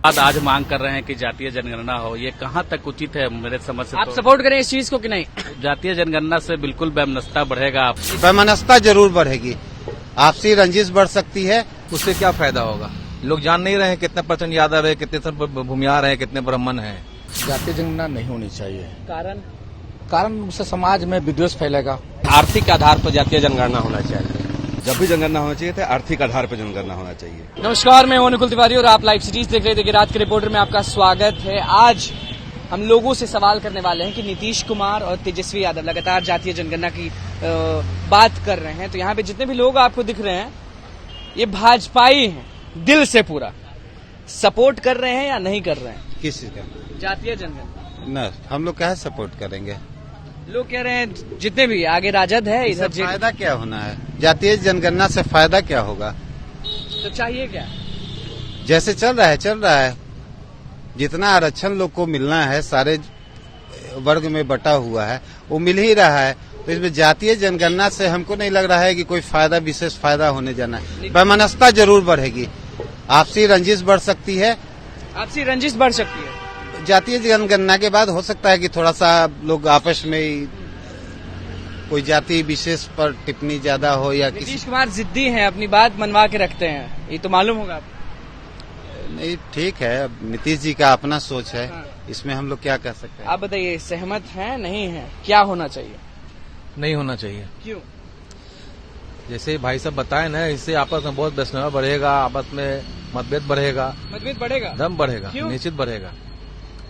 आज मांग कर रहे हैं कि जातीय जनगणना हो, ये कहाँ तक उचित है? मेरे समझ से आप सपोर्ट करें इस चीज को कि नहीं? जातीय जनगणना से बिल्कुल वैमनस्यता बढ़ेगा। वैमनस्यता जरूर बढ़ेगी, आपसी रंजिश बढ़ सकती है। उससे क्या फायदा होगा? लोग जान नहीं रहे हैं कितने परसेंट यादव है, कितने भूमिहार है, कितने ब्राह्मण है। जातीय जनगणना नहीं होनी चाहिए। कारण उससे समाज में विद्वेष फैलेगा। आर्थिक आधार पर जातीय जनगणना होना चाहिए। जब भी जनगणना होना चाहिए तो आर्थिक आधार पर जनगणना होना चाहिए। नमस्कार, मैं हूं निकुल तिवारी और आप लाइव सिटीज देख रहे थे कि रात के रिपोर्टर में आपका स्वागत है। आज हम लोगों से सवाल करने वाले हैं कि नीतीश कुमार और तेजस्वी यादव लगातार जातीय जनगणना की बात कर रहे हैं। तो यहाँ पे जितने भी लोग आपको दिख रहे हैं ये भाजपाई हैं, दिल से पूरा सपोर्ट कर रहे हैं या नहीं कर रहे हैं किस चीज का? जातीय जनगणना। न, हम लोग क्या सपोर्ट करेंगे? लोग कह रहे हैं जितने भी आगे राजद है इधर फायदा क्या होना है? जातीय जनगणना से फायदा क्या होगा? तो चाहिए क्या? जैसे चल रहा है। जितना आरक्षण लोग को मिलना है सारे वर्ग में बटा हुआ है वो मिल ही रहा है। तो इसमें जातीय जनगणना से हमको नहीं लग रहा है कि कोई फायदा, विशेष फायदा होने जाना है। वैमनस्यता जरूर बढ़ेगी, आपसी रंजिश बढ़ सकती है। आपसी रंजिश बढ़ सकती है। जातीय जनगणना के बाद हो सकता है कि थोड़ा सा लोग आपस में ही कोई जाति विशेष पर टिप्पणी ज्यादा हो या नीतीश कुमार जिद्दी हैं, अपनी बात मनवा के रखते हैं, ये तो मालूम होगा आपको। नहीं, ठीक है, अब नीतीश जी का अपना सोच है। हाँ। इसमें हम लोग क्या कर सकते हैं? आप बताइए, सहमत हैं नहीं है? क्या होना चाहिए? नहीं होना चाहिए। क्यों? जैसे भाई साहब बताए ना, इससे आपस में बहुत वैषम्य बढ़ेगा, आपस में मतभेद बढ़ेगा, दम बढ़ेगा, निश्चित बढ़ेगा।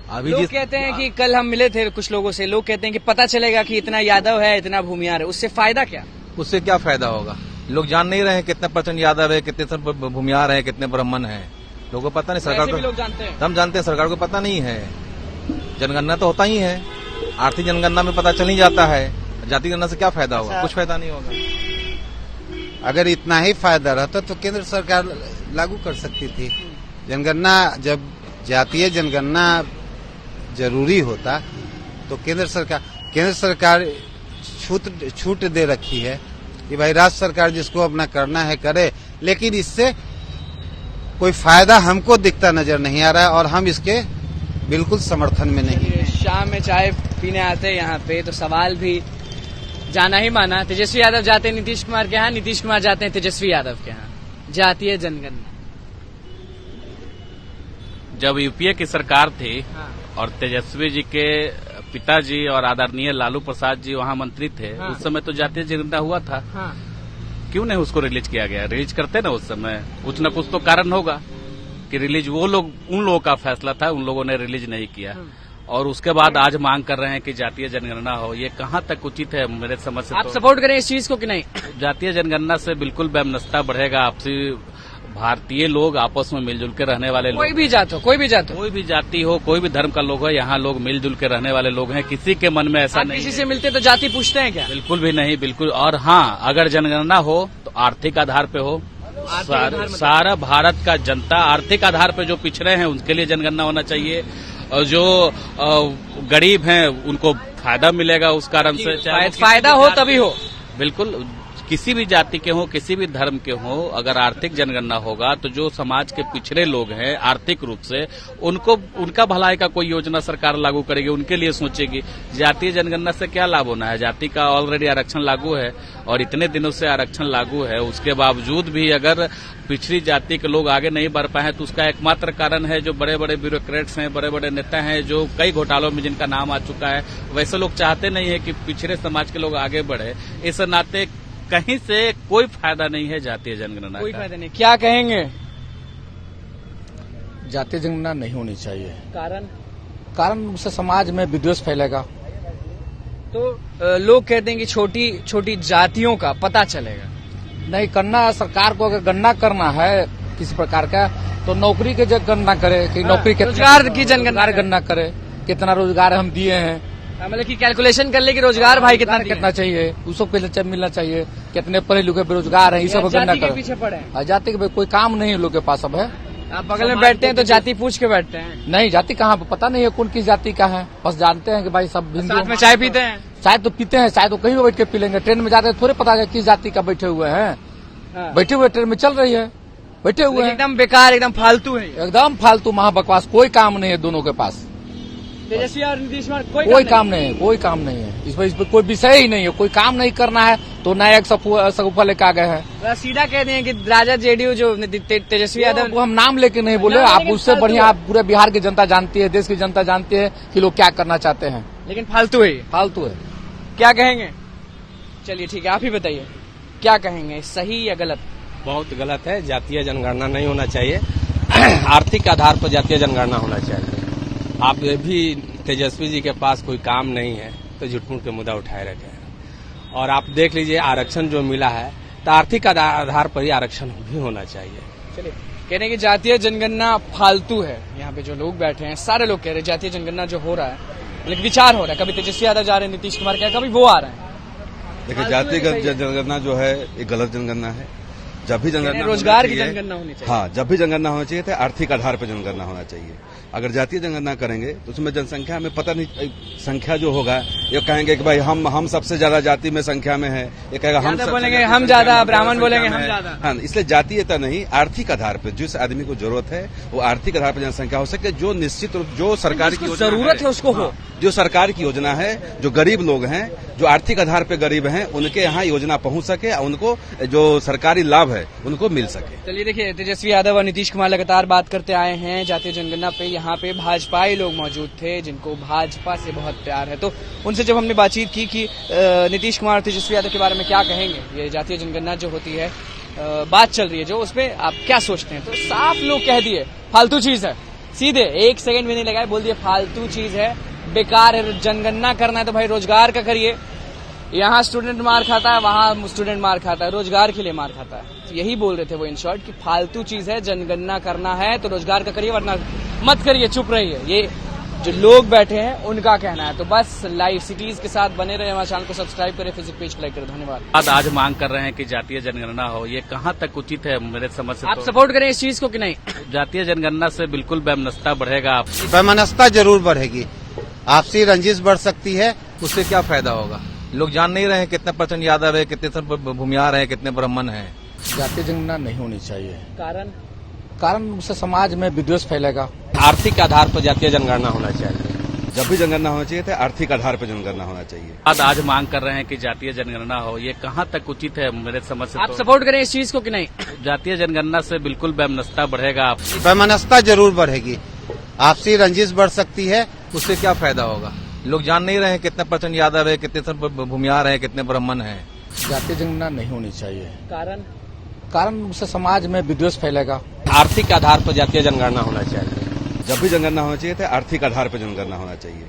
अभी लोग कहते हैं कि कल हम मिले थे कुछ लोगों से, लोग कहते हैं कि पता चलेगा कि इतना यादव है, इतना भूमिहार है, उससे फायदा क्या? उससे क्या फायदा होगा? लोग जान नहीं रहे हैं कितने परसेंट यादव है, कितने भूमिहार है, कितने ब्राह्मण है। लोगों को पता नहीं, सरकार को लोग जानते हैं। हम जानते हैं, सरकार को पता नहीं है। जनगणना तो होता ही है, आर्थिक जनगणना में पता चल ही जाता है। जाति जनगणना से क्या फायदा होगा? कुछ फायदा नहीं होगा। अगर इतना ही फायदा रहता तो केंद्र सरकार लागू कर सकती थी जनगणना। जब जातीय जनगणना जरूरी होता तो केंद्र सरकार छूट दे रखी है कि भाई राज्य सरकार जिसको अपना करना है करे, लेकिन इससे कोई फायदा हमको दिखता नजर नहीं आ रहा है और हम इसके बिल्कुल समर्थन में नहीं है। शाम में चाय पीने आते हैं यहाँ पे तो सवाल भी जाना ही माना। तेजस्वी यादव जाते हैं नीतीश कुमार के यहाँ, नीतीश कुमार जाते हैं तेजस्वी यादव के यहाँ। जातीय जनगणना जब यूपीए की सरकार थी हाँ। और तेजस्वी जी के पिताजी और आदरणीय लालू प्रसाद जी वहाँ मंत्री थे, हाँ। उस समय तो जातीय जनगणना हुआ था। हाँ। क्यों नहीं उसको रिलीज किया गया? रिलीज करते ना उस समय, कुछ न कुछ तो कारण होगा कि रिलीज उन लोगों का फैसला था, उन लोगों ने रिलीज नहीं किया। और उसके बाद आज मांग कर रहे हैं कि जातीय जनगणना हो, ये कहाँ तक उचित है? मेरे समझ से आप सपोर्ट करें इस चीज को कि नहीं? जातीय जनगणना से बिल्कुल वैमनस्यता बढ़ेगा, आपसी भारतीय लोग आपस में मिलजुल के रहने वाले लोग, कोई भी जात हो, कोई भी जाति हो, कोई भी धर्म का लोग हो, यहाँ लोग मिलजुल के रहने वाले लोग हैं। किसी के मन में ऐसा नहीं किसी से मिलते तो जाति पूछते हैं क्या? बिल्कुल भी नहीं, बिल्कुल। और हाँ, अगर जनगणना हो तो आर्थिक आधार पे हो। सारा भारत का जनता आर्थिक आधार पे जो पिछड़े हैं उनके लिए जनगणना होना चाहिए, और जो गरीब हैं उनको फायदा मिलेगा उस कारण से। फायदा हो तभी हो। बिल्कुल, किसी भी जाति के हो, किसी भी धर्म के हो, अगर आर्थिक जनगणना होगा तो जो समाज के पिछड़े लोग हैं आर्थिक रूप से, उनका भलाई का कोई योजना सरकार लागू करेगी, उनके लिए सोचेगी। जातीय जनगणना से क्या लाभ होना है? जाति का ऑलरेडी आरक्षण लागू है और इतने दिनों से आरक्षण लागू है, उसके बावजूद भी अगर पिछड़ी जाति के लोग आगे नहीं बढ़ पाए तो उसका एकमात्र कारण है जो बड़े बड़े ब्यूरोक्रेट्स हैं, बड़े बड़े नेता हैं, जो कई घोटालों में जिनका नाम आ चुका है। वैसे लोग चाहते नहीं है कि पिछड़े समाज के लोग आगे बढ़े। इस नाते कहीं से कोई फायदा नहीं है जातीय जनगणना, कोई फायदा नहीं। क्या कहेंगे? जातीय जनगणना नहीं होनी चाहिए। कारण उससे समाज में विद्वेष फैलेगा। तो लोग कहते हैं कि छोटी छोटी जातियों का पता चलेगा। नहीं करना, सरकार को अगर गणना करना है किसी प्रकार का तो नौकरी के जगह गणना करे कि नौकरी के रोजगार की जनगणना गणना करे, कितना रोजगार हम दिए हैं, मतलब कि कैलकुलेशन कर ले कि रोजगार भाई कितना चाहिए, उसको पहले मिलना चाहिए, कितने पढ़े लिखे बेरोजगार हैं, ये सब गणना करें। पीछे पड़े जाति के कोई काम नहीं लोग के पास अब है। आप बगल में बैठते हैं तो जाति पूछ के बैठते हैं? नहीं, जाति कहाँ पता नहीं है कौन किस जाति का है, बस जानते हैं कि भाई सब हिंदू। साथ में चाय पीते हैं? चाय तो पीते हैं, चाय तो कहीं भी बैठ के पी लेंगे। ट्रेन में जाते हैं थोड़े पता है किस जाति का बैठे हुए हैं। बैठे हुए ट्रेन में चल रही है, बैठे हुए हैं, एकदम बेकार, एकदम फालतू है ये। एकदम फालतू महाबकवास, कोई काम नहीं है दोनों के पास, तेजस्वी और नीतीश कुमार कोई काम नहीं है, कोई काम नहीं है, इस पर कोई विषय ही नहीं है, कोई काम नहीं करना है तो नया एक सगुफा लेके आ गए हैं। नहीं। सीधा कह दिए कि राजद जेडीयू जो तेजस्वी यादव, वो हम नाम लेके नहीं बोले, नाम आप लेकिन उससे फालतू बढ़िया है। आप पूरे बिहार की जनता जानती है, देश की जनता जानती है कि लोग क्या करना चाहते हैं, लेकिन फालतू है ये। फालतू है। क्या कहेंगे? चलिए ठीक है, आप ही बताइए क्या कहेंगे, सही या गलत? बहुत गलत है, जातीय जनगणना नहीं होना चाहिए। आर्थिक आधार पर जातीय जनगणना होना चाहिए। आप ये भी तेजस्वी जी के पास कोई काम नहीं है तो झूठ-मूठ के मुद्दा उठाए रखे हैं। और आप देख लीजिए आरक्षण जो मिला है तो आर्थिक आधार पर ही आरक्षण भी होना चाहिए। चलिए, कहने की जातीय जनगणना फालतू है। यहाँ पे जो लोग बैठे हैं सारे लोग कह रहे हैं जातीय जनगणना जो हो रहा है, लेकिन विचार हो रहा है, कभी तेजस्वी यादव जा रहे हैं, नीतीश कुमार क्या, कभी वो आ रहे हैं। देखिए, फालतू है, जातिगत सही है। जनगणना जो है एक गलत जनगणना है। जब भी जनगणना रोजगार की होना चाहिए- जनगणना होनी चाहिए। हाँ, जब भी जनगणना होना चाहिए तो आर्थिक आधार पर जनगणना होना चाहिए। अगर जातीय जनगणना करेंगे तो उसमें जनसंख्या में पता नहीं, संख्या जो होगा ये कहेंगे कि भाई हम सबसे ज्यादा जाति में संख्या में है, ये कहेगा हम यादव सबसे बोलेंगे ज्यादा हम संख्या ज्यादा, में, ब्राह्मण संख्या बोलेंगे में हम है। ज्यादा। हाँ, इसलिए जातीयता नहीं, आर्थिक आधार पर जिस आदमी को जरूरत है वो आर्थिक आधार पर जनसंख्या हो सके, जो निश्चित रूप जो सरकार की जिसको योजना जरूरत है उसको हो। हाँ, जो सरकार की योजना है, जो गरीब लोग हैं, जो आर्थिक आधार पे गरीब हैं, उनके यहाँ योजना पहुंच सके, उनको जो सरकारी लाभ है उनको मिल सके। चलिए देखिए, तेजस्वी यादव और नीतीश कुमार लगातार बात करते आए हैं जातीय जनगणना पे। यहाँ पे भाजपाई लोग मौजूद थे जिनको भाजपा से बहुत प्यार है, तो उनसे जब हमने बातचीत की कि नीतीश कुमार और तेजस्वी यादव के बारे में क्या कहेंगे, ये जातीय जनगणना जो होती है, बात चल रही है जो, उसपे आप क्या सोचते हैं, तो साफ लोग कह दिए फालतू चीज है। सीधे 1 सेकंड भी नहीं लगाए, बोल दिए फालतू चीज है, बेकार है। जनगणना करना है तो भाई रोजगार का करिए। यहाँ स्टूडेंट मार खाता है, वहाँ स्टूडेंट मार खाता है, रोजगार के लिए मार खाता है। तो यही बोल रहे थे वो इन शॉर्ट कि फालतू चीज है, जनगणना करना है तो रोजगार का करिए, वरना मत करिए, चुप रहिए। ये जो लोग बैठे हैं उनका कहना है। तो बस लाइव सिटीज के साथ बने रहे, हमारे चैनल को सब्सक्राइब करें, फेसबुक पेज को लाइक करें। धन्यवाद। आज मांग कर रहे हैं कि जातीय जनगणना हो, ये कहाँ तक उचित है? मेरे समझ से आप तो सपोर्ट करें इस चीज को कि नहीं? जातीय जनगणना से बिल्कुल वैमनस्यता बढ़ेगा। वैमनस्यता जरूर बढ़ेगी, आपसी रंजिश बढ़ सकती है। उससे क्या फायदा होगा? लोग जान नहीं रहे हैं कितने % यादव है, कितने भूमिहार है, कितने ब्राह्मण है। जातीय जनगणना नहीं होनी चाहिए, कारण उससे समाज में विद्वेष फैलेगा। आर्थिक आधार पर जातीय जनगणना होना चाहिए। जब भी जनगणना होना चाहिए तो आर्थिक आधार पर जनगणना होना चाहिए। आज मांग कर रहे हैं कि जातीय जनगणना हो, ये कहाँ तक उचित है? मेरे समझ से आप तो सपोर्ट करें इस चीज को कि नहीं? जातीय जनगणना से बिल्कुल वैमनस्यता बढ़ेगा। वैमनस्यता जरूर बढ़ेगी, आपसी रंजिश बढ़ सकती है। उससे क्या फायदा होगा? लोग जान नहीं रहे हैं कितने % यादव है, कितने भूमिहार है, कितने ब्राह्मण है। जातीय जनगणना नहीं होनी चाहिए, कारण उससे समाज में विद्वेष फैलेगा। आर्थिक आधार पर जातीय जनगणना होना चाहिए। जब भी जनगणना होना चाहिए तो आर्थिक आधार पर जनगणना होना चाहिए।